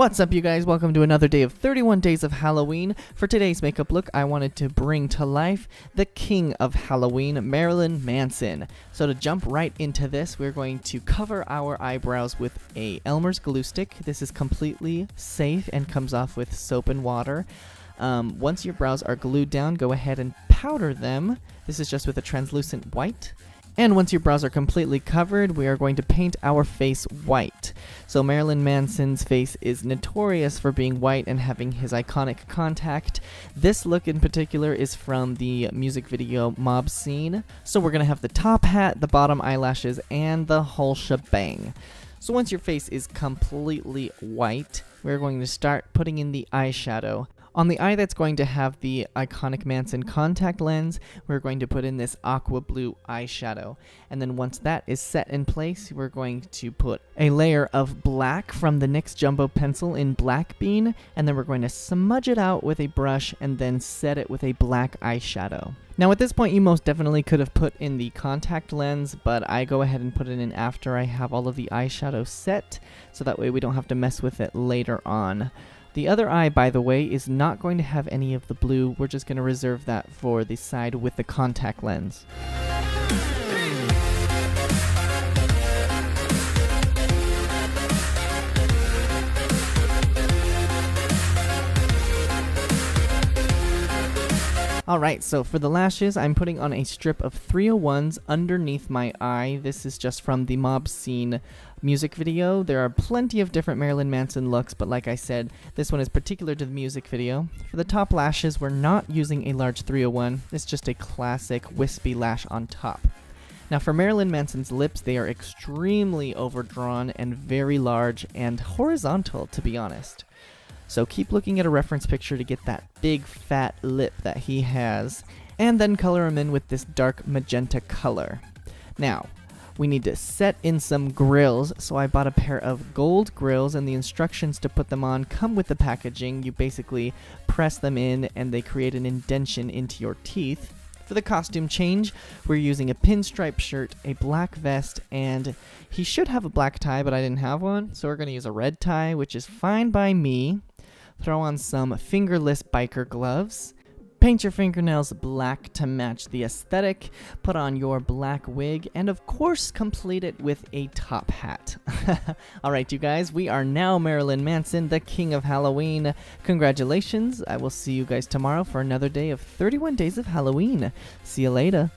What's up, you guys? Welcome to another day of 31 Days of Halloween. For today's makeup look, I wanted to bring to life the king of Halloween, Marilyn Manson. So to jump right into this, we're going to cover our eyebrows with a Elmer's glue stick. This is completely safe and comes off with soap and water. Once your brows are glued down, go ahead and powder them. This is just with a translucent white. And once your brows are completely covered, we are going to paint our face white. So Marilyn Manson's face is notorious for being white and having his iconic contact. This look in particular is from the music video mObscene. So we're going to have the top hat, the bottom eyelashes, and the whole shebang. So once your face is completely white, we're going to start putting in the eyeshadow. On the eye that's going to have the iconic Manson contact lens, we're going to put in this aqua blue eyeshadow. And then once that is set in place, we're going to put a layer of black from the NYX Jumbo pencil in Black Bean, and then we're going to smudge it out with a brush and then set it with a black eyeshadow. Now at this point you most definitely could have put in the contact lens, but I go ahead and put it in after I have all of the eyeshadow set, so that way we don't have to mess with it later on. The other eye, by the way, is not going to have any of the blue. We're just going to reserve that for the side with the contact lens. Alright, so for the lashes, I'm putting on a strip of 301s underneath my eye. This is just from the mObscene music video. There are plenty of different Marilyn Manson looks, but like I said, this one is particular to the music video. For the top lashes, we're not using a large 301. It's just a classic wispy lash on top. Now for Marilyn Manson's lips, they are extremely overdrawn and very large and horizontal, to be honest. So keep looking at a reference picture to get that big fat lip that he has, and then color him in with this dark magenta color. Now, we need to set in some grills, so I bought a pair of gold grills, and the instructions to put them on come with the packaging. You basically press them in and they create an indentation into your teeth. For the costume change, we're using a pinstripe shirt, a black vest, and he should have a black tie, but I didn't have one, so we're going to use a red tie, which is fine by me. Throw on some fingerless biker gloves. Paint your fingernails black to match the aesthetic. Put on your black wig, and of course complete it with a top hat. Alright, you guys, we are now Marilyn Manson, the king of Halloween. Congratulations. I will see you guys tomorrow for another day of 31 Days of Halloween. See you later.